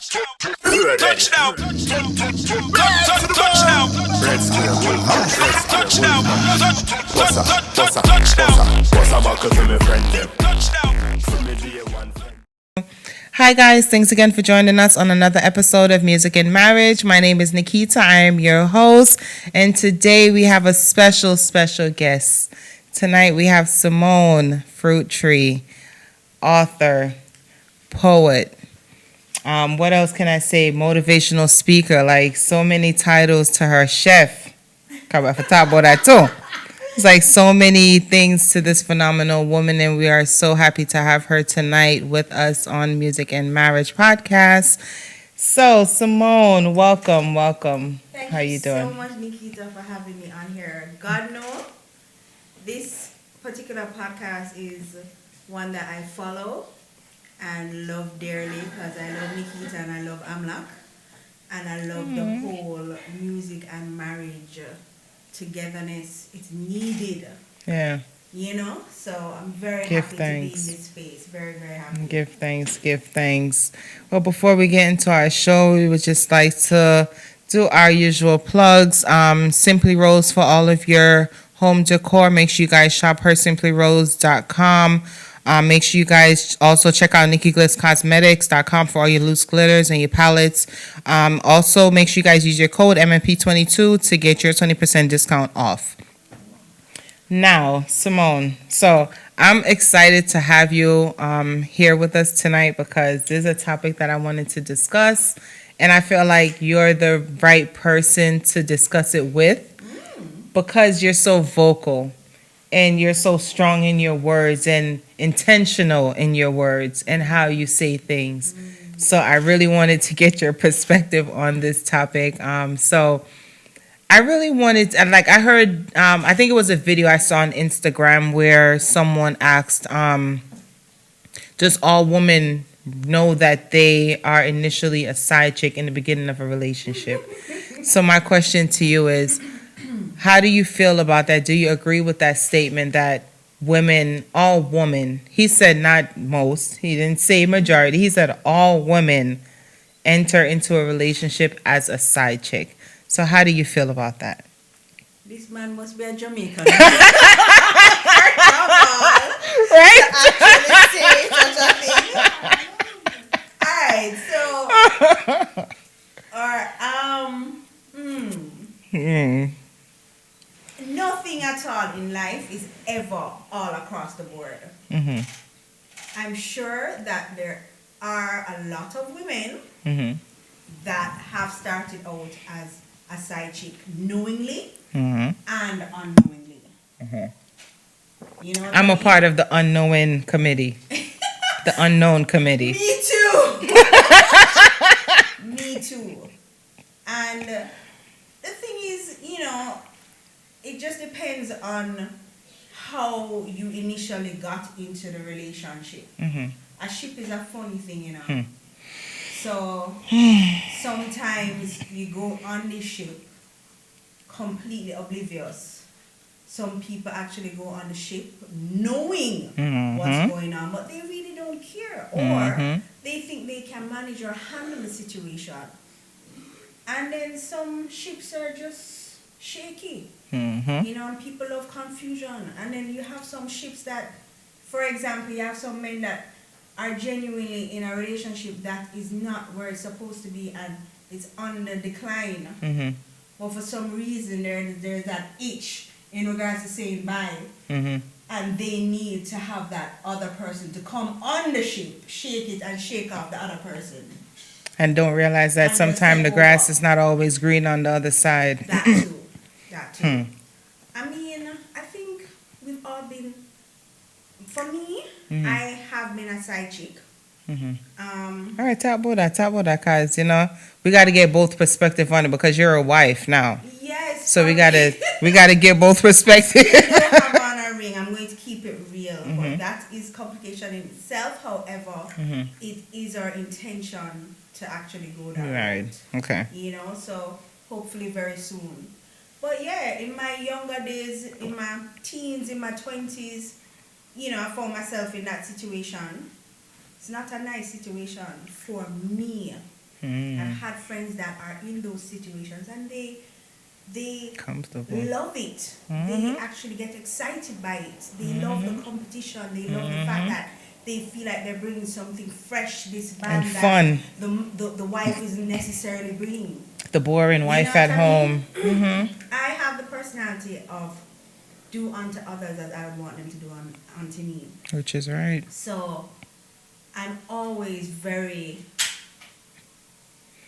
Touchdown. Touchdown. Red square, Touchdown. what's up, buckle to me friend them. Touchdown. For me be a one friend. Hi guys, thanks again for joining us on another episode of Music and Marriage. My name is Nikita, I am your host, and today we have a special guest. Tonight we have Simone, Fruittree, author, poet, what else can I say, motivational speaker, like so many titles to her, chef. Come on, talk about that too. It's like so many things to this phenomenal woman, and we are so happy to have her tonight with us on Music and Marriage podcast. So, Simone, welcome. Thank How you doing? so much, Nikita, for having me on here. God knows, this particular podcast is one that I follow and love dearly because I love Nikita and I love Amlak, and I love the whole music and marriage togetherness. It's needed. Yeah. You know, so I'm very Give happy thanks. to be in this space. Very, very happy. Give thanks. Well, before we get into our show, we would just like to do our usual plugs. Simply Rose for all of your home decor. Make sure you guys shop hersimplyrose.com. Make sure you guys also check out NikkiGlittsCosmetics.com for all your loose glitters and your palettes. Also, make sure you guys use your code MMP22 to get your 20% discount off. Now, Simone, so I'm excited to have you here with us tonight because this is a topic that I wanted to discuss, and I feel like you're the right person to discuss it with because you're so vocal and you're so strong in your words and intentional in your words and how you say things. So I really wanted to get your perspective on this topic. So I really wanted, and like I heard, I think it was a video I saw on Instagram where someone asked, does all women know that they are initially a side chick in the beginning of a relationship? So my question to you is, how do you feel about that? Do you agree with that statement that women, all women, he said not most, he didn't say majority, he said all women enter into a relationship as a side chick. So how do you feel about that? This man must be a Jamaican. Right? Actually say such a thing. Alright, so nothing at all in life is ever all across the board. Mm-hmm. I'm sure that there are a lot of women Mm-hmm. that have started out as a side chick knowingly Mm-hmm. and unknowingly. Mm-hmm. You know what I'm I a mean? part of the unknowing committee. The unknown committee. Me too. Me too. And the thing is, you know, it just depends on how you initially got into the relationship. Mm-hmm. A ship is a funny thing, you know. Hmm. So sometimes you go on this ship completely oblivious. Some people actually go on the ship knowing what's going on, but they really don't care, or they think they can manage or handle the situation. And then some ships are just shaky, Mm-hmm. you know, and people love confusion. And then you have some ships that, for example, you have some men that are genuinely in a relationship that is not where it's supposed to be and it's on the decline. Mm-hmm. But for some reason there's that itch in regards to saying bye. Mm-hmm. And they need to have that other person to come on the ship, shake it and shake off the other person. And don't realize that And sometimes the just grass over. is not always green on the other side. That too. That too. I mean, I think we've all been, for me, I have been a side chick. All right, talk about that, cause you know we got to get both perspective on it because you're a wife now. Yes. So we for gotta get both perspective. me, I don't have on a ring. I'm going to keep it real. But that is complication in itself. However, it is our intention to actually go that Right. route. Okay. You know, so hopefully very soon. But yeah, in my younger days, in my teens, in my 20s, you know, I found myself in that situation. It's not a nice situation for me. I've had friends that are in those situations and they Comfortable. love it. They actually get excited by it. They love the competition. They love the fact that they feel like they're bringing something fresh, this band And that fun. the wife isn't necessarily bringing. The boring wife know at what I mean? home. I have the personality of do unto others as I would want them to do unto me. Which is right. So I'm always very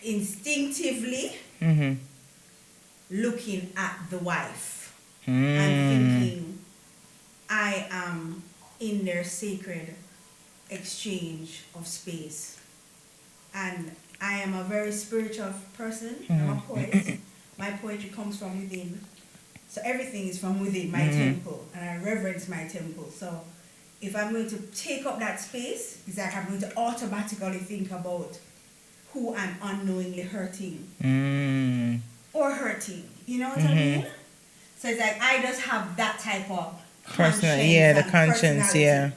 instinctively Mm-hmm. looking at the wife Mm. and thinking I am in their sacred exchange of space. And I am a very spiritual person. I'm a poet. My poetry comes from within. So everything is from within my temple. And I reverence my temple. So if I'm going to take up that space, it's like I'm going to automatically think about who I'm unknowingly hurting. Mm. Or hurting. You know what I mean? So it's like I just have that type of conscience Yeah, the and conscience, personality. yeah.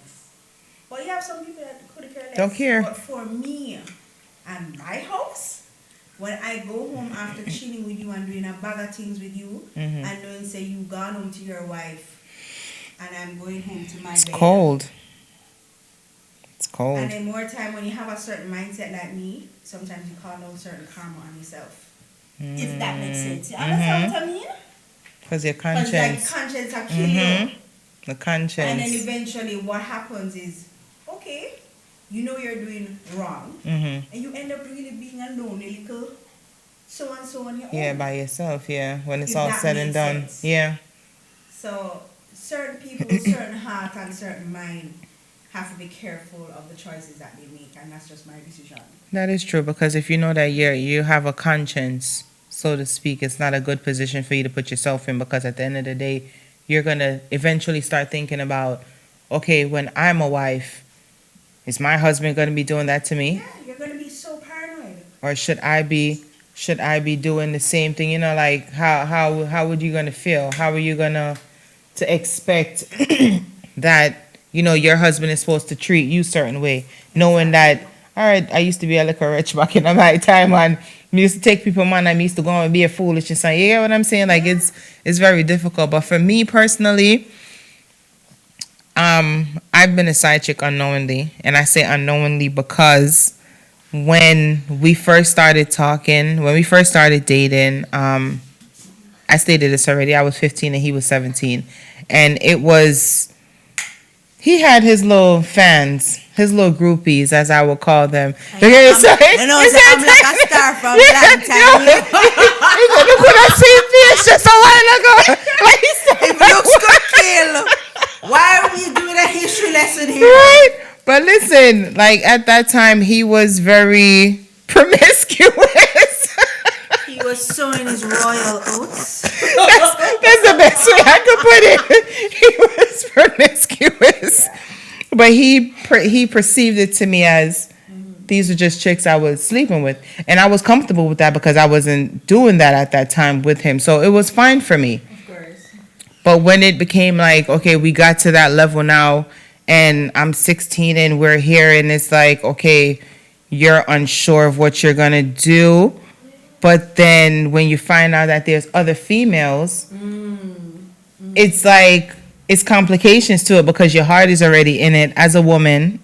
But you have some people that could care less. Don't care. But for me and my house, when I go home after chilling with you and doing a bag of things with you, and knowing say you gone home to your wife, and I'm going home to my It's bed. cold. It's cold. And then more time when you have a certain mindset like me, sometimes you call out certain karma on yourself. If that makes sense. You understand what I mean? Because your Because conscience. like conscience will kill you. The conscience. And then eventually what happens is, okay, you know you're doing wrong. And you end up really being a lonely little so-and-so on your own. Yeah, by yourself, yeah. When it's If all that said and makes done. sense. Yeah. So certain people with certain heart and certain mind have to be careful of the choices that they make, and that's just my decision. That is true, because if you know that you have a conscience, so to speak, it's not a good position for you to put yourself in, because at the end of the day, you're going to eventually start thinking about, okay, when I'm a wife, is my husband going to be doing that to me? Yeah, you're going to be so paranoid. Or should I be doing the same thing? You know, like how would you going to feel? How are you going to expect that, you know, your husband is supposed to treat you certain way, knowing that, all right, I used to be a little rich back in my time, and I used to take people money, I used to go and be a foolish and say, you get what I'm saying? Like, it's very difficult. But for me personally, I've been a side chick unknowingly, and I say unknowingly because when we first started talking, when we first started dating, I stated this already, I was 15 and he was 17, and it was, he had his little fans, his little groupies, as I would call them. Okay, so You know, I'm like a star from long time. you could have seen this just a while ago. Like he said, If looks could kill, why are we doing a history lesson here? right? But listen, like at that time, he was very promiscuous. He was sowing his royal oats. That's the best way I could put it. He was promiscuous, but he perceived it to me as these were just chicks I was sleeping with, and I was comfortable with that because I wasn't doing that at that time with him, so it was fine for me. Of course. But when it became like, okay, we got to that level now, and I'm 16 and we're here, and it's like, okay, you're unsure of what you're gonna do. But then when you find out that there's other females, it's like, it's complications to it because your heart is already in it as a woman.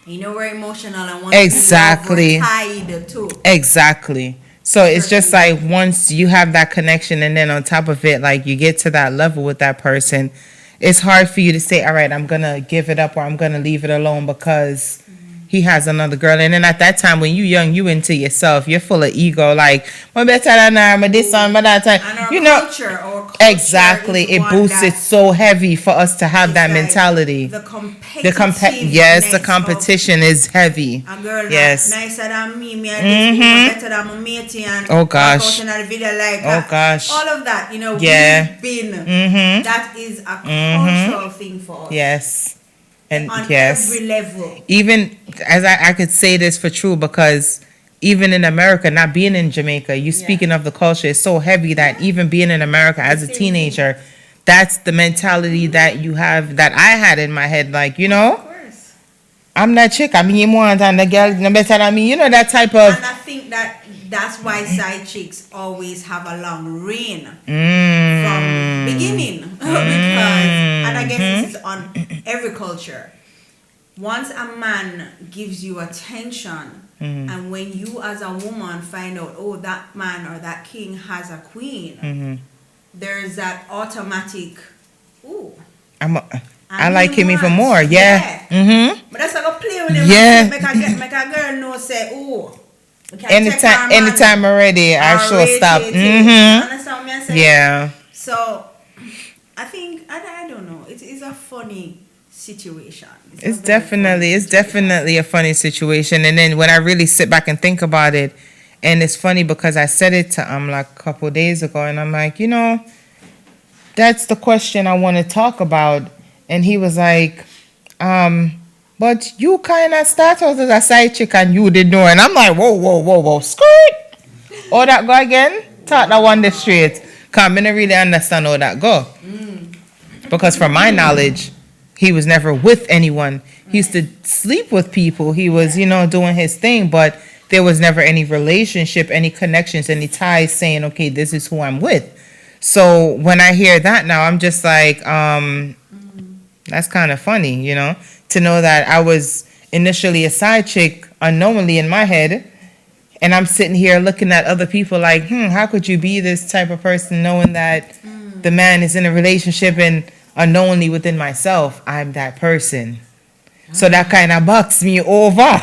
You know we're emotional and once Exactly. we're tied too. Exactly. So it's just like once you have that connection, and then on top of it, like you get to that level with that person, it's hard for you to say, all right, I'm going to give it up or I'm going to leave it alone because he has another girl. And then at that time, when you're young, you into yourself. You're full of ego. Like, I'm better than her, I'm this one, but that time. And our You know, culture exactly. is It one boosts it that so heavy for us to have is that like mentality. The Yes, the competition is heavy. A girl Yes. nicer than me I this woman better than my matey, and Oh, gosh. walk out in a video like Oh, gosh. all of that, you know, Yeah. we've been. Mm-hmm. That is a cultural thing for us. Yes. And On yes. every level. Even as I could say this for true, because even in America, not being in Jamaica, you speaking of the culture is so heavy that even being in America as a teenager, that's the mentality that you have, that I had in my head. Like, you Of know, course. I'm that chick. I mean, you want and the girl no better than me. You know that type of. And I think that's why side chicks always have a long reign from beginning because, and I guess this is on every culture. Once a man gives you attention, and when you as a woman find out, oh, that man or that king has a queen, there's that automatic, ooh. I like him even more. Yeah. But that's like a play with him. Yeah. Make a girl know say, oh. Anytime already, I sure stop. Understand what I'm saying? Yeah. So, I think I don't know. It's a funny situation. It's definitely a funny situation. And then when I really sit back and think about it, and it's funny because I said it to like a couple of days ago, and I'm like, you know, that's the question I want to talk about. And he was like, but you kind of start out as a side chick and you didn't know. And I'm like, whoa, skirt. Oh, that go again? Talk that one day straight. Because I didn't really understand how that go. Because from my knowledge, he was never with anyone. He used to sleep with people. He was, you know, doing his thing. But there was never any relationship, any connections, any ties saying, okay, this is who I'm with. So when I hear that now, I'm just like, that's kind of funny, you know, to know that I was initially a side chick unknowingly in my head. And I'm sitting here looking at other people like, how could you be this type of person knowing that the man is in a relationship and unknowingly within myself, I'm that person. So that kind of bucks me over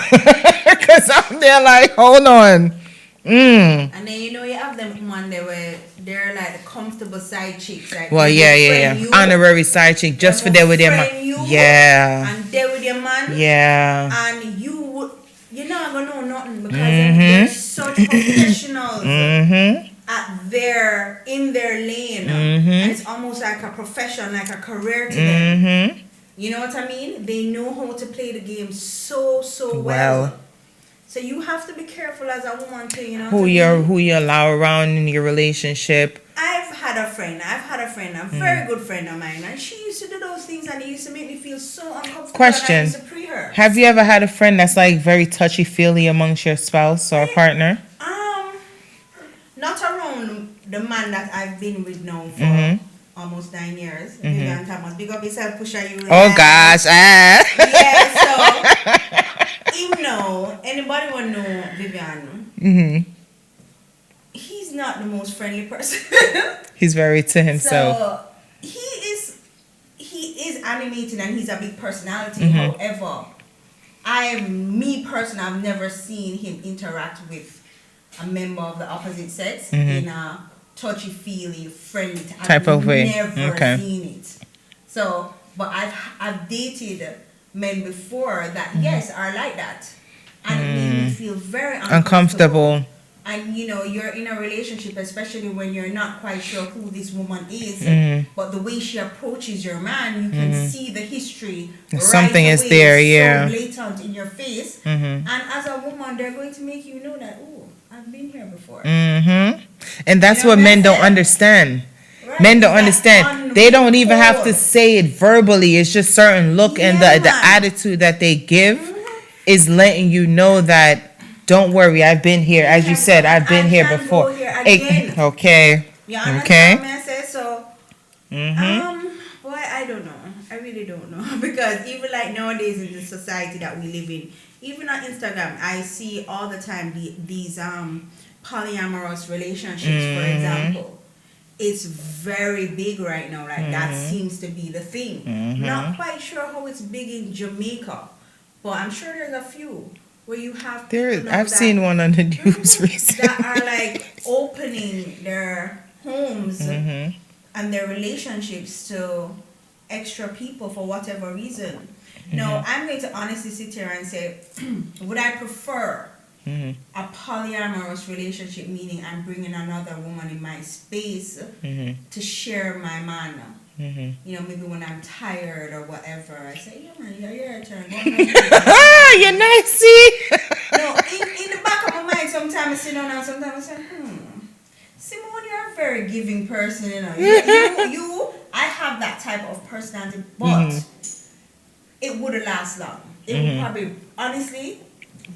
because I'm there like, hold on. And then you know you have them one day where they're like the comfortable side chicks, like yeah. Honorary side chick just for there with their man. Yeah. And there with your man. Yeah. And you're not gonna know nothing because they're such professionals in their lane. And it's almost like a profession, like a career to them. You know what I mean? They know how to play the game so well. So you have to be careful as a woman too, you know. Who you allow around in your relationship. I've had a friend, a very good friend of mine, and she used to do those things and it used to make me feel so uncomfortable. Question. I used to pre her. Have you ever had a friend that's like very touchy-feely amongst your spouse or partner? Not around the man that I've been with now for almost 9 years. Vivian Thomas. Big up yourself, Pusha you. Oh gosh. Yeah, so anybody will know Vivian. He's not the most friendly person. He's very to himself. So he is animated and he's a big personality. However, I've never seen him interact with a member of the opposite sex in a touchy-feely, friendly type of way. I've never seen it. So, but I've dated men before that are like that, and it made me feel very uncomfortable. And you know, you're in a relationship, especially when you're not quite sure who this woman is, but the way she approaches your man, you can see the history. Something is there, so blatant in your face. And as a woman, they're going to make you know that, oh, I've been here before. And that's what men don't understand. Right. Men don't understand. They don't even have to say it verbally. It's just certain look and the attitude that they give is letting you know that, don't worry, I've been here. As you said, I've been here before. Okay. Yeah, okay. So, boy, I don't know. I really don't know. Because even like nowadays in the society that we live in, even on Instagram, I see all the time these polyamorous relationships, for example. It's very big right now. Like that seems to be the thing. Not quite sure how it's big in Jamaica, but I'm sure there's a few where you have. I've seen one on the news recently that are like opening their homes and their relationships to extra people for whatever reason. Now, I'm going to honestly sit here and say, would I prefer a polyamorous relationship, meaning I'm bringing another woman in my space to share my man? You know, maybe when I'm tired or whatever, I say, yeah, man, your turn. You're nasty. No, in the back of my mind, sometimes I sit down and sometimes I say, Simone, you're a very giving person, you know. I have that type of personality, but it wouldn't last long. It would probably, honestly,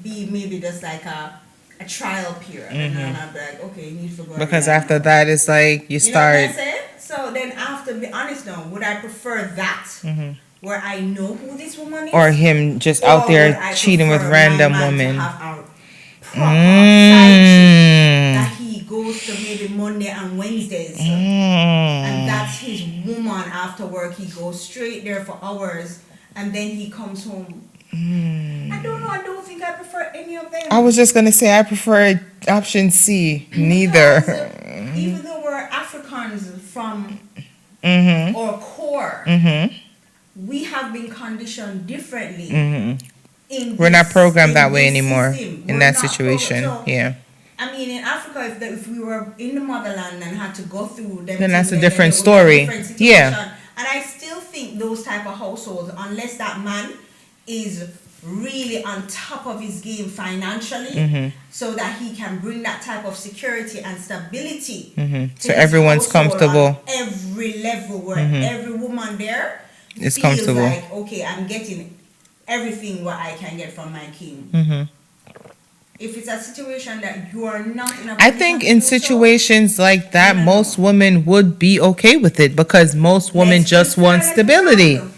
be maybe just like a trial period. And then I'd be like, okay, you need to go. Because after that, it's like you You know what I'm start. saying? So then after, be honest now, would I prefer that? Where I know who this woman is? Or him just out Or there would I cheating with prefer random my man women. to have a proper side chick that he goes to maybe Monday and Wednesdays. And that's his woman after work. He goes straight there for hours and then he comes home. I don't know. I don't think I prefer any of them. I was just gonna say I prefer option C. Neither. Because, even though we're Africans from our core, we have been conditioned differently. We're not programmed that way this anymore system. in We're that not situation. so, Yeah. I mean, in Africa, if we were in the motherland and had to go through them, Then that's a things, different it would be a story. different situation. Yeah. And I still think those type of households, unless that man is really on top of his game financially, so that he can bring that type of security and stability. to So his everyone's household comfortable. on every level, where every woman there It's feels comfortable. like, okay, I'm getting everything what I can get from my king. If it's a situation that you are not in a I position think to in do so, situations like that, No. most women would be okay with it because most women let's just be want fair, let's stability. be honest.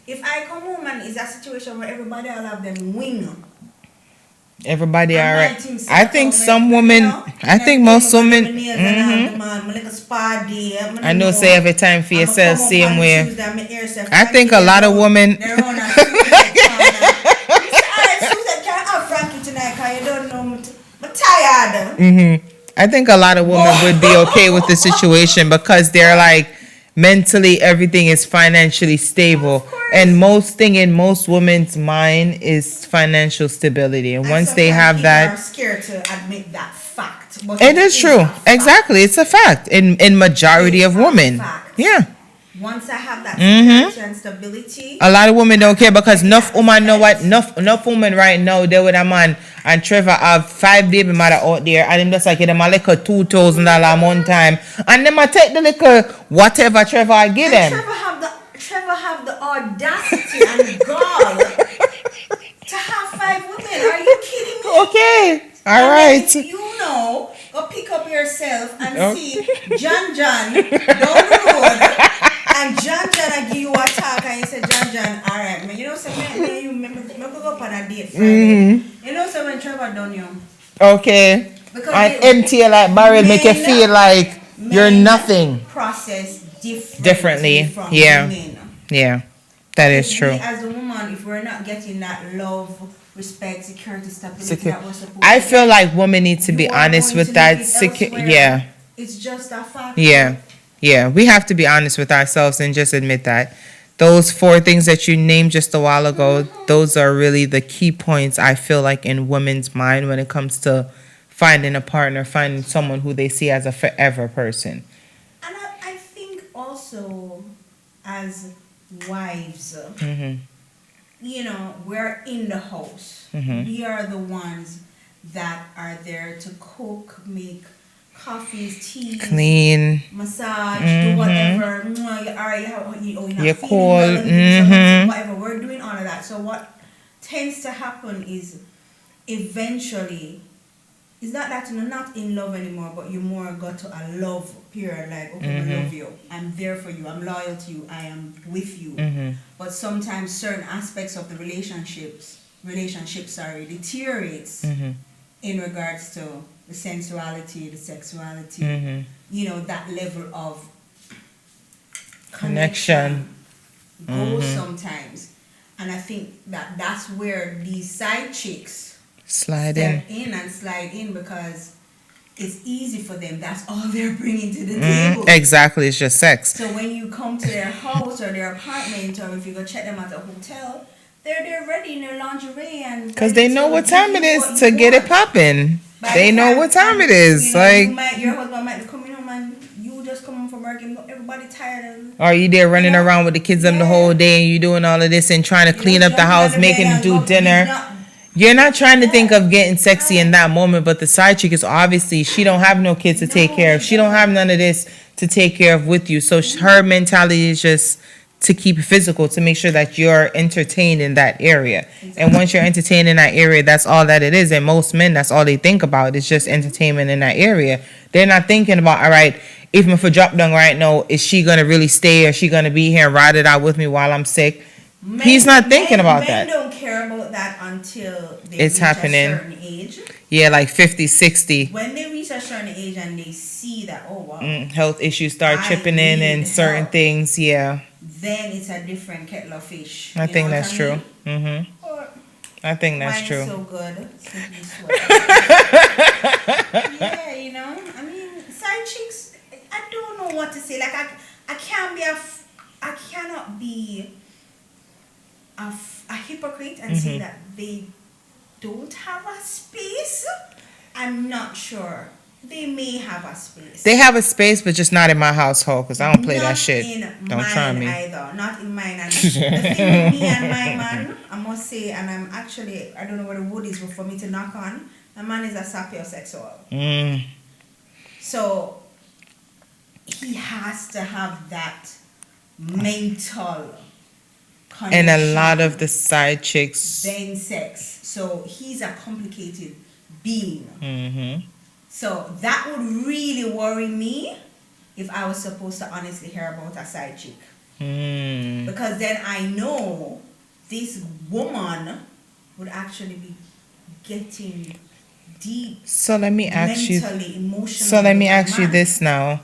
If I come home and it's a situation where everybody will have them wing, Everybody and all my right. things I set think up, some you women, know, I and think then most take my women, nails and I have them on, my little spa day, I know say every time for I'ma yourself, come up same on way. Tuesday and my hair say, I think Frankie, a lot of they're women- they're on a Susan corner. You say, alright, Susan, can I have Frankie tonight? Cause you don't know me. I'm tired. I think a lot of women would be okay with the situation because they're like mentally everything is financially stable. Of course. And most thing in most women's mind is financial stability. And once they sometimes have people are that, scared to admit that fact. But it is true. a fact. Exactly. It's a fact in majority It's of a women. fact. Yeah. Once I have that security and stability, A lot of women don't care because enough women know what enough women right now they with a man and Trevor have 5 baby mother out there and him just like them a little $2,000 a month time and them a take the little whatever Trevor I give and them. Trevor have the audacity and gall to have 5 women. Are you kidding me? Okay. All And then right. if you know, go pick up yourself and Oh. see John down the road, and John I give you a talk, and you say, John, all right, man. You know, say, man, you remember go up on a date Friday. You know, so when Trevor done you, Okay. Because And it- empty you like barrel make you men- feel like you're men nothing. process Differently, from yeah. women. Yeah. That is We, true. as a woman, if we're not getting that love, respect, security, stability Secu- that we're supposed I to feel get, like women need to be you are honest going with to that. look it elsewhere. Yeah. It's just a fact. Yeah. Yeah. We have to be honest with ourselves and just admit that. Those 4 things that you named just a while ago, those are really the key points I feel like in women's mind when it comes to finding a partner, finding someone who they see as a forever person. And I think also as wives, you know, we're in the house. We are the ones that are there to cook, make coffees, tea, Clean. massage, do whatever. You're cool. Whatever. We're doing all of that. So what tends to happen is eventually, it's not that you're not in love anymore, but you more got to a love period. Like, okay, I love you. I'm there for you. I'm loyal to you. I am with you. But sometimes certain aspects of the relationship deteriorates in regards to the sensuality, the sexuality, you know, that level of connection goes sometimes. And I think that that's where these side chicks Slide step in. in and slide in because it's easy for them. That's all they're bringing to the table. Exactly. It's just sex. So when you come to their house or their apartment, or if you go check them at a hotel, they're ready in their lingerie and Because ready they know to what give time you it is what to you get it want. popping. By They the know time- what time and, it is. you know, Like, your husband might be coming home and you just come home from work and everybody tired and are you there running Yeah. around with the kids them the whole day and you doing all of this and trying to clean up the house, making them do dinner? You're not trying to think of getting sexy in that moment, but the side chick is obviously, she don't have no kids to take care of. She don't have none of this to take care of with you. So her mentality is just to keep it physical, to make sure that you're entertained in that area. And once you're entertained in that area, that's all that it is. And most men, that's all they think about is just entertainment in that area. They're not thinking about, all right, even if I drop down right now, is she going to really stay, or is she going to be here and ride it out with me while I'm sick? He's not thinking about that. Men don't care about that until they It's reach happening. a certain age. Yeah, like 50, 60. When they reach a certain age and they see that, oh wow, Health issues start I chipping in and need certain help. things. Yeah, then it's a different kettle of fish. I You think know that's what true. mean? Or I think that's wine true. is so good. Simply sweat. Yeah, you know. I mean, side chicks. I don't know what to say. Like I can't be I cannot be a hypocrite and say that they don't have a space. I'm not sure. They may have a space. They have a space, but just not in my household because I don't play that Not shit. in Don't mine try me. either. Not in mine. And the thing with me and my man, I must say, and I'm actually, I don't know what the wood is for me to knock on. My man is a sapiosexual. Mm. So he has to have that mental connection. And a lot of the side chicks. then sex. So he's a complicated being. Mm-hmm. So that would really worry me if I was supposed to honestly hear about a side chick. Mm. Because then I know this woman would actually be getting deep So let me ask you. mentally, emotionally. So let me with my ask you man. this now.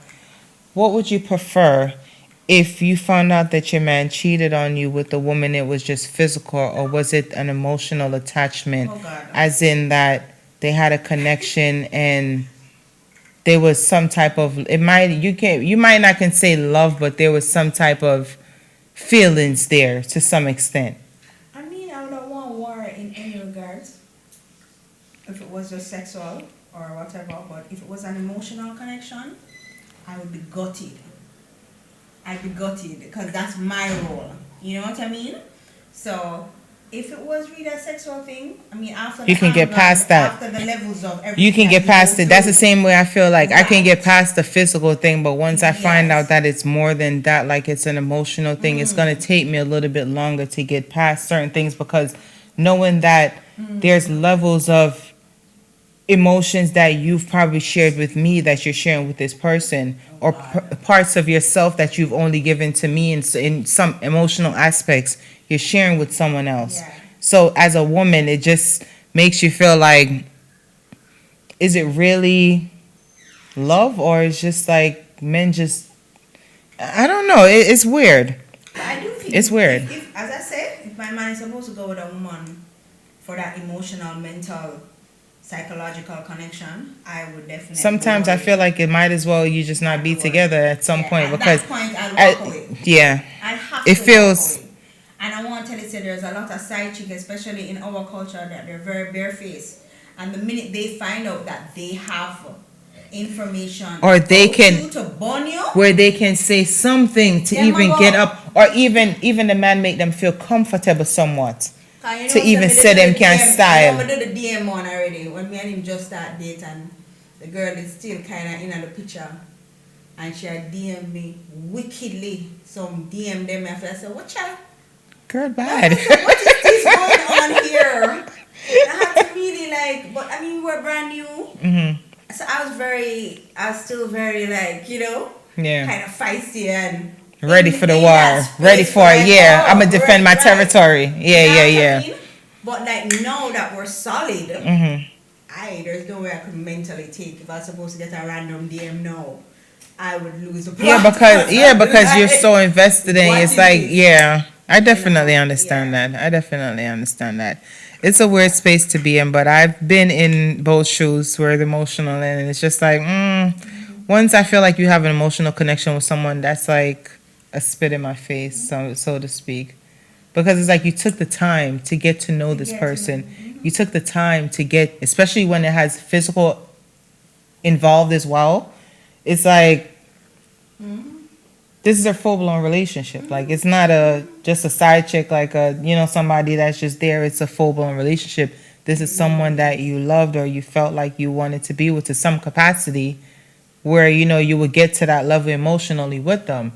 What would you prefer if you found out that your man cheated on you with a woman, it was just physical, or was it an emotional attachment? Oh, God. As in that they had a connection and there was some type of, you might not can say love, but there was some type of feelings there to some extent. I mean, I don't want war in any regards. If it was just sexual or whatever, but if it was an emotional connection, I would be gutted. I'd be gutted because that's my role. You know what I mean? So if it was really a sexual thing, I mean, after You the can get anger, past that. after the levels of everything, You can that get you past go it. That's the through, same way I feel like I can get Right. past the physical thing, but once I find Yes. out that it's more than that, like it's an emotional thing, it's going to take me a little bit longer to get past certain things, because knowing that there's levels of emotions that you've probably shared with me that you're sharing with this person, or parts of yourself that you've only given to me in some emotional aspects you're sharing with someone else. Yeah. So as a woman, it just makes you feel like, is it really love, or it's just like men just, I don't know. It's weird. But I do think It's weird. If, as I said, if my man is supposed to go with a woman for that emotional, mental, psychological connection, I would definitely. Sometimes go I with feel it. like it might as well you just not be I'd go together with it. at some Yeah, point, at because that point I'll walk away. yeah, I have it to feels- walk away. And I want to tell you, say there's a lot of side chicks, especially in our culture, that they're very barefaced. And the minute they find out that they have information, Or they about can- you to burn you, where they can say something to Them even a get go. up, or even the man make them feel comfortable somewhat. 'cause you to know, even me say do them the can DM, style. You know, me do the DM one already. When me and him just start date, and the girl is still kind of in the picture, and she had DM me wickedly. Some DM them after I said, "What child? Girl, bad. What is this going on here?" I had to really like, but I mean, we're brand new. Mhm. So I was still very like, you know, Yeah. kind of feisty and Ready for the in war. that space Ready for where it. like, Yeah. oh, I'm gonna defend my right. territory. Yeah, You know yeah, what I yeah. mean? But like now that we're solid, Mhm. there's no way I could mentally take if I was supposed to get a random DM now. I would lose the plot. Yeah, because you're so invested in What it. It's is like, this? yeah. I definitely know, understand yeah. that. I definitely understand that. It's a weird space to be in, but I've been in both shoes where the emotional, and it's just like, once I feel like you have an emotional connection with someone, that's like a spit in my face, so to speak. Because it's like you took the time to get to know this get to know. person. You took the time to get, especially when it has physical involved as well. It's like, this is a full-blown relationship. Like, it's not just a side chick, like somebody that's just there. It's a full-blown relationship. This is someone that you loved, or you felt like you wanted to be with to some capacity, where you would get to that level emotionally with them.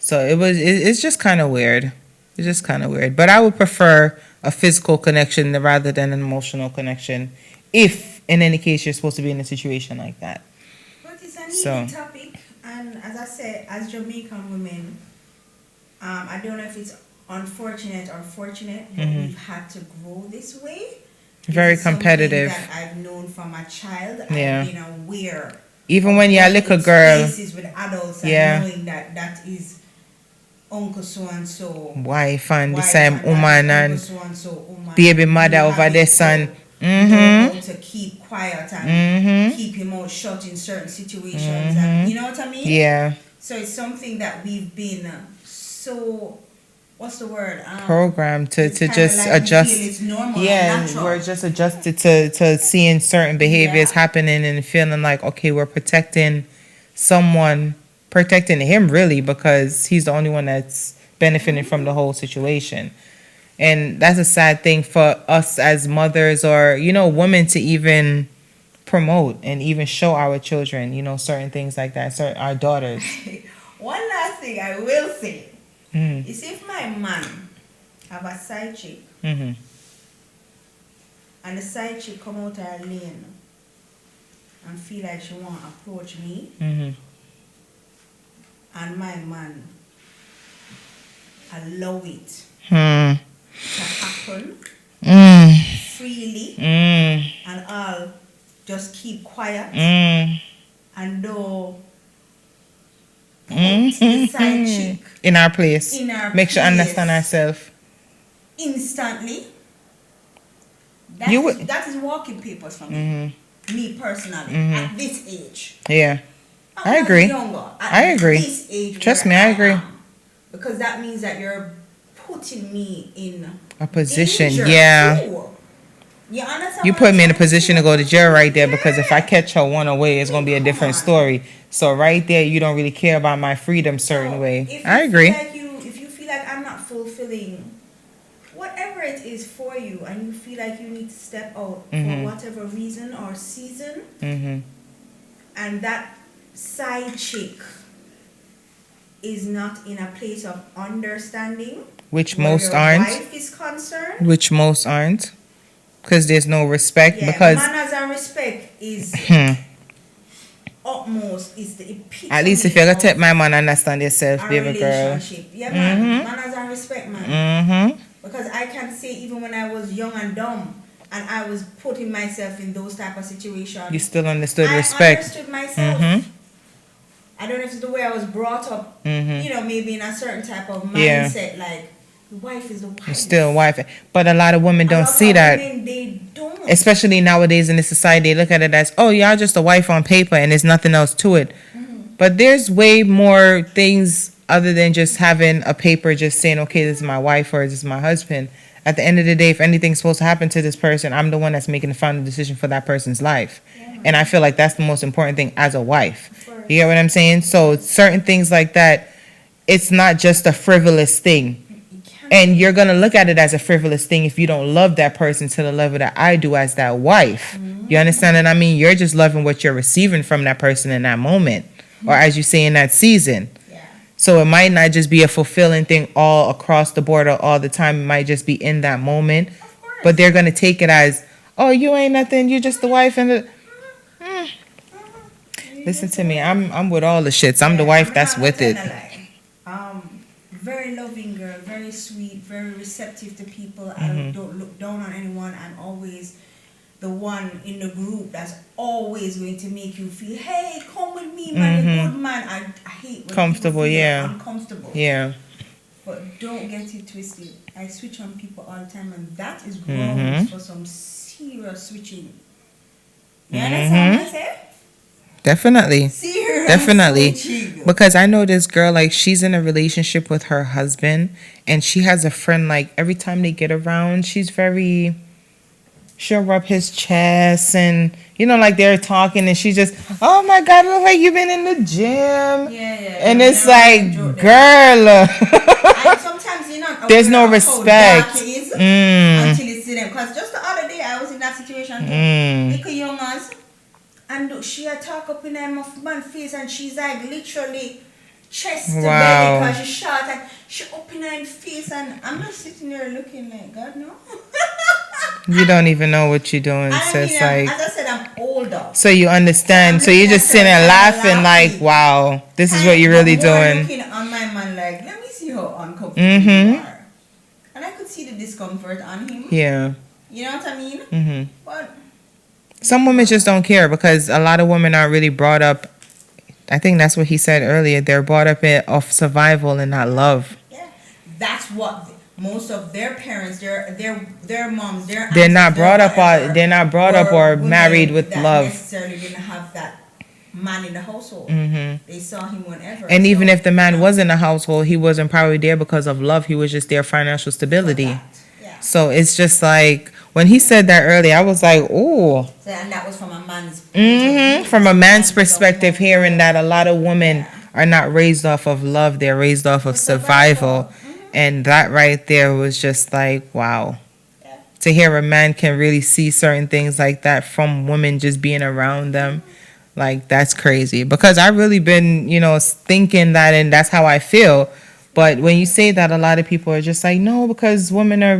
So it's just kind of weird. It's just kind of weird. But I would prefer a physical connection rather than an emotional connection if in any case you're supposed to be in a situation like that. But it's a needy So- topic, and as I said, as Jamaican women, I don't know if it's unfortunate or fortunate, but we've had to grow this way. Very This is something competitive. that I've known from a child. Yeah. I've been aware. Even when you're a little girl, Spaces with adults and Yeah. knowing that that is uncle so and so. wife and the wife same and woman that and is uncle so-and-so woman. baby mother You over have there, it son. to know how to keep quiet and keep your mouth shut in certain situations. And, you know what I mean? Yeah, So it's something that we've been so, what's the word? programmed to It's kinda just like we adjust. feel it's normal Yeah, and and natural. we're just adjusted to seeing certain behaviors Yeah. happening and feeling like, okay, we're protecting someone, protecting him really because he's the only one that's benefiting from the whole situation. And that's a sad thing for us as mothers or, women to even promote and even show our children, certain things like that, our daughters. One last thing I will say Mm-hmm. is if my man have a side chick Mm-hmm. and the side chick come out her lane and feel like she want to approach me Mm-hmm. and my man allow it Hmm. to happen Mm. freely Mm. and I'll just keep quiet Mm. and though put Mm. the side chick In our place. in our Make sure place understand ourselves. instantly, You would- that is walking papers for me. Mm-hmm. Me personally, Mhm. at this age. Yeah. I'm I not agree. Younger, at I agree. This age Trust where me, I agree. am. Because that means that you're putting me in A position, danger yeah. too. You understand? You what put I'm me in a trying to position to say? go to jail right there because if I Yeah. catch her one away, it's gonna be a Come different on. story. So right there, you don't really care about my freedom certain So, way. if I you agree. Feel like if you feel like I'm not fulfilling whatever it is for you, and you feel like you need to step out Mhm. for whatever reason or season, Mm-hmm. and that side chick is not in a place of understanding, Which where most your aren't. wife is concerned. Which most aren't. Because there's no respect. Yeah, Because manners and respect is hmm, utmost, is the epitome at least if you're gonna of take my man, understand yourself, a baby girl. relationship. Yeah, man. Mhm. Manners and respect, man. Mm-hmm. Because I can say even when I was young and dumb and I was putting myself in those type of situations, You still understood I respect. understood myself. Mhm. I don't know if it's the way I was brought up, Mhm. maybe in a certain type of Yeah. mindset, like the wife is the wife. You're still wife. But a lot of women A don't lot see of that. women, they don't. Especially nowadays in this society, they look at it as, oh, y'all just a wife on paper and there's nothing else to it. But there's way more things other than just having a paper just saying, okay, this is my wife or this is my husband. At the end of the day, if anything's supposed to happen to this person, I'm the one that's making the final decision for that person's life. And I feel like that's the most important thing as a wife. You get what I'm saying? So certain things like that, it's not just a frivolous thing. And you're going to look at it as a frivolous thing if you don't love that person to the level that I do as that wife. You understand what I mean? You're just loving what you're receiving from that person in that moment. Or as you say, in that season. Yeah. So it might not just be a fulfilling thing all across the board or all the time. It might just be in that moment. Of course. But they're going to take it as, oh, you ain't nothing. You're just the wife. And listen to me. I'm with all the shits. I'm the wife that's with it. Very loving girl, very sweet, very receptive to people. I don't look down on anyone. I'm always the one in the group that's always going to make you feel, hey, come with me, man, you're good man. I hate when Comfortable, people feel yeah. uncomfortable. Yeah. But don't get it twisted. I switch on people all the time, and that is grounds for some serious switching. You understand what I say? Definitely. Serious Definitely. switching. Because I know this girl, like, she's in a relationship with her husband, and she has a friend, like, every time they get around, she'll rub his chest, and, like, they're talking, and she just, oh, my God, look like you've been in the gym. Yeah. And it's like, girl. And sometimes you're not There's aware no of how respect. dark it is Mm. until you see them. Because just the other day, I was in that situation too. Little young us, and she had talk up in her man face, and she's like literally chest to Wow. belly because she short and she open her face and I'm just sitting there looking like, God no. You don't even know what you're doing, I sis. mean, Like, as I said, I'm older. so you understand. I'm So you're looking just at sitting her there and laughing, like, laughing. wow, this is what you're really But more doing. looking on my man like, let me see how uncomfortable Mhm. you are. And I could see the discomfort on him. Yeah. You know what I mean? Mhm. But Some women just don't care because a lot of women are really brought up. I think that's what he said earlier. They're brought up of survival and not love. yeah, that's what most of their parents, their moms, their They're aunts, not their brought up. whatever, They're not brought up were or women married with that love. necessarily didn't have that man in the household. Mhm. They saw him whenever. And even so, if the man yeah, was in the household, he wasn't probably there because of love. He was just there financial for stability. that. Yeah. So it's just like when he said that earlier, I was like, ooh. So, and that was from a man's point of view. From a Sometimes man's as a woman, perspective, hearing that a lot of women Yeah. are not raised off of love, they're raised off of survival. And that right there was just like, wow. Yeah. To hear a man can really see certain things like that from women just being around them, like that's crazy. Because I really been, thinking that, and that's how I feel. But when you say that, a lot of people are just like, no, because women are,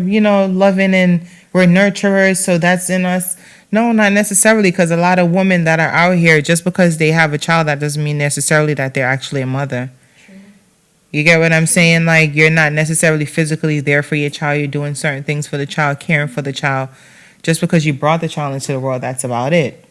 loving and we're nurturers, so that's in us. No, not necessarily, because a lot of women that are out here, just because they have a child, that doesn't mean necessarily that they're actually a mother. True. You get what I'm saying? Like, you're not necessarily physically there for your child. You're doing certain things for the child, caring for the child. Just because you brought the child into the world, that's about it.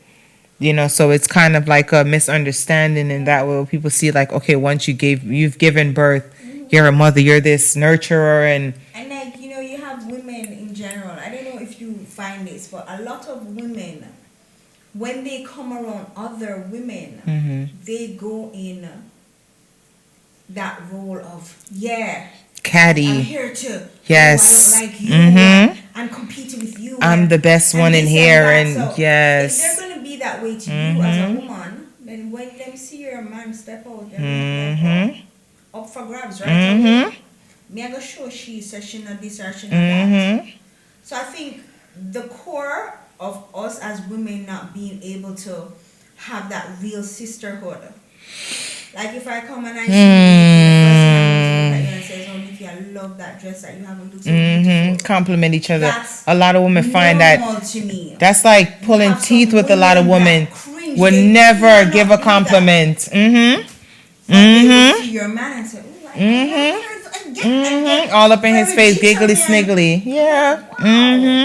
So it's kind of like a misunderstanding in that way. People see like, okay, once you've given birth, you're a mother, you're this nurturer, and like, you have women in general. I don't know if you find this, but a lot of women, when they come around other women, they go in that role of, I'm catty. here to, Yes. I don't like you, I'm competing with you. I'm the best one in this here, that. and So yes. if they're going to be that way to you as a woman, then when them see your man step out, they're like, up for grabs, right away. Me, I go show she says she not this or she not that. So I think the core of us as women not being able to have that real sisterhood. Like if I come and I see you, the first thing I'm going to look at you and say, oh Nikki, I love that dress that you have on, looks so beautiful. Compliment each other. That's a lot of women find that normal to me. that's like pulling have teeth some with a lot of women women. that cringe. Would They never cannot give do a that. compliment. But they will see your man and say, oh, I All up in his very face, giggly jittery and- sniggly. Yeah.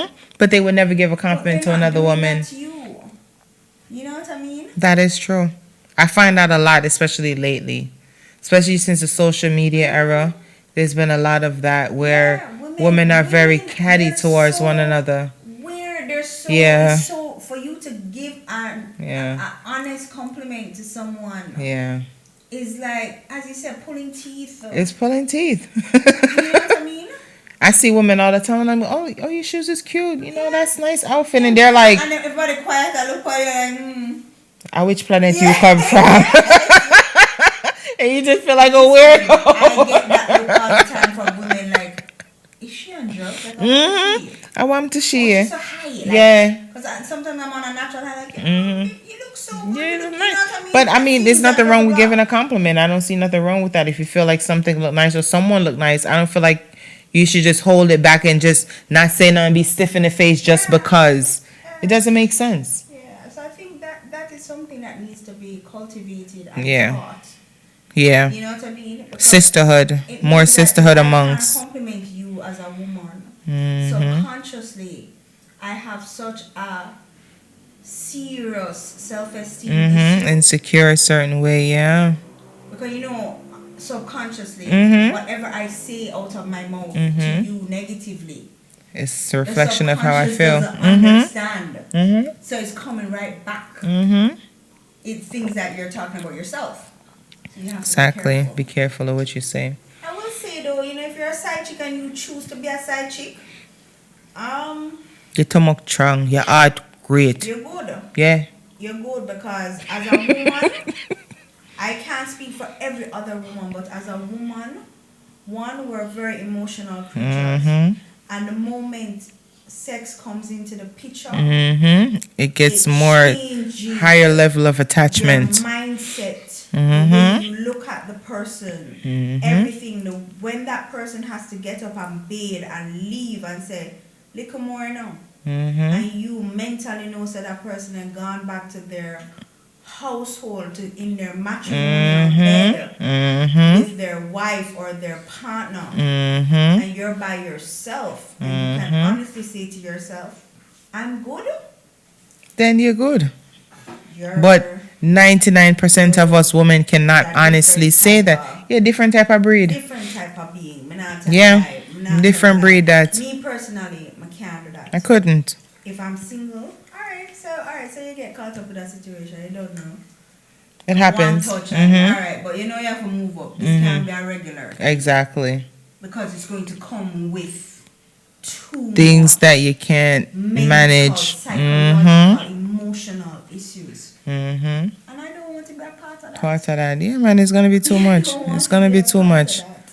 Wow. But they would never give a But compliment to they're not another doing woman. that to you. You know what I mean? That is true. I find that a lot, especially lately. Especially since the social media era. There's been a lot of that where Yeah, women are very women, catty they're towards so one another. Weird. They're so, Yeah. so for you to give an honest compliment to someone Yeah. is like, as you said, pulling teeth. It's pulling teeth. You know what I mean? I see women all the time and I'm like, oh, your shoes is cute. That's a nice outfit. And they're like, And then everybody quiet. I look at you like, which planet you come from? And you just feel like a weirdo. I get that look all the time from women like, is she on drugs? Like, I want to she's see. so high. Like, Yeah. Because sometimes I'm on a natural high. Like, you look so good. Yeah, You it's look, nice. you know what I mean? But I mean, It there's seems nothing that wrong with little giving a girl. compliment. I don't see nothing wrong with that. If you feel like something look nice or someone look nice, I don't feel like you should just hold it back and just not say nothing, be stiff in the face just because. It doesn't make sense. Yeah, so I think that is something that needs to be cultivated and Yeah. taught. Yeah. You know what I mean? Because Sisterhood. it More means that sisterhood if I amongst. can't compliment you as a woman. Subconsciously, I have such a serious self-esteem issue. Insecure a certain way, yeah. Because subconsciously, Mhm. whatever I say out of my mouth to you negatively, It's a the reflection of how I subconscious feel. doesn't understand. Mhm. So it's coming right back. Mhm. It's things that you're talking about yourself. So you have to Exactly. Be Be careful of what you say. I will say though, if you're a side chick and you choose to be a side chick, Your stomach strong. Your heart great. you're good. Yeah. You're good because as a woman, I can't speak for every other woman, but as a woman, we're very emotional creatures. And the moment sex comes into the picture, It gets it more changes higher level of attachment. your mindset Mm-hmm. When you look at the person, everything, when that person has to get up and bathe and leave and say, little more now. And you mentally know so that person has gone back to their household, in their matrimonial bed with their wife or their partner, and you're by yourself, and you can honestly say to yourself, I'm good. Then you're good. You're But 99% of us women cannot a honestly different say type that. Yeah, different type of breed. different type of being. Me not tell Yeah, you lie. Me not different tell you lie. breed that. Me personally, I can't do that. I couldn't. If I'm single, alright, so you get caught up with that situation. You don't know. It happens. One touch, alright, but you know you have to move up. This can't be a regular. Exactly. Because it's going to come with too Things much that you can't mental, manage. psychological, emotional issues. And And I don't want to be a part of that. part of that. Yeah, man, it's gonna be too much. Don't want It's gonna to be a too part of much. that.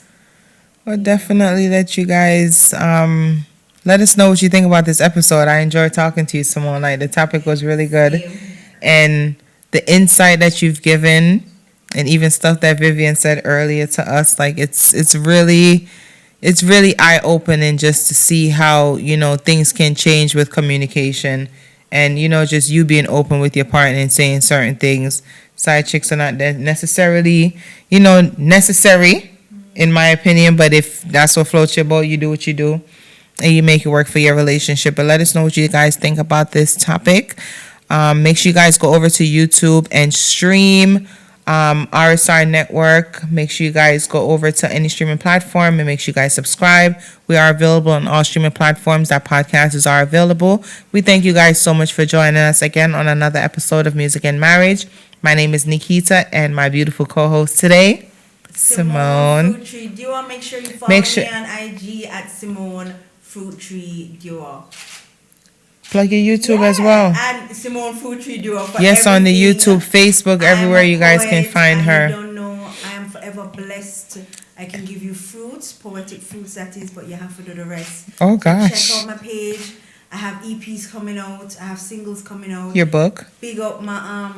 But definitely let you guys let us know what you think about this episode. I enjoyed talking to you, Simone. Like the topic was really good. Same. And the insight that you've given and even stuff that Vivian said earlier to us, like it's really eye-opening just to see how, things can change with communication and, just you being open with your partner and saying certain things. Side chicks are not necessarily, necessary in my opinion, but if that's what floats your boat, you do what you do and you make it work for your relationship. But let us know what you guys think about this topic. Make sure you guys go over to YouTube and stream RSR Network. Make sure you guys go over to any streaming platform and make sure you guys subscribe. We are available on all streaming platforms that podcasts are available. We thank you guys so much for joining us again on another episode of Music and Marriage. My name is Nikita and my beautiful co-host today, Simone. Fruittree Dewar. Make sure you follow Make sure- me on IG at Simone Fruittree Dewar. Plug your YouTube as well. And Simone Fruittree Dewar. For Yes, on the everything. YouTube, Facebook, I am everywhere a you guys can poet, find and her. You don't know, I am forever blessed. I can give you fruits, poetic fruits that is, but you have to do the rest. Oh So gosh. check out my page. I have EPs coming out. I have singles coming out. Your book Big up my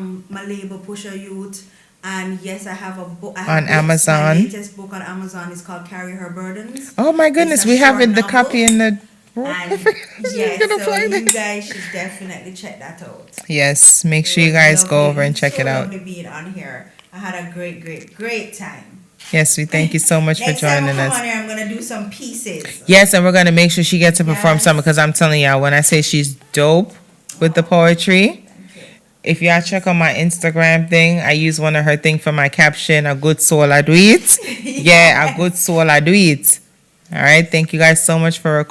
label Pusher Youth. And yes, I have a book. I have on books. Amazon. My latest book on Amazon is called Carry Her Burdens. Oh my goodness, It's a we have short it, the novel. copy in the. And yes, Gonna so play you this. guys should definitely check that out. Yes, make sure you It was guys go lovely. over and check So it out. lovely being on here. I had a great time. Yes, we thank you so much for Next time I joining come us. on here, I'm gonna do some pieces. Yes, and we're gonna make sure she gets to perform Yes. something because I'm telling y'all, when I say she's dope with the poetry, if y'all check on my Instagram thing, I use one of her thing for my caption, a good soul I do it. Yeah, a good soul I do it. All right, thank you guys so much for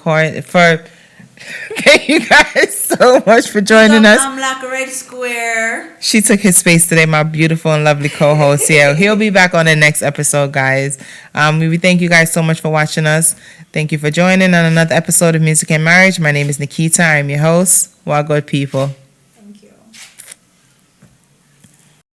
thank you guys so much for joining us. I'm like Red Square. She took his space today, my beautiful and lovely co-host. Yeah, he'll be back on the next episode, guys. We thank you guys so much for watching us. Thank you for joining on another episode of Music and Marriage. My name is Nikita. I'm your host. Well, good people.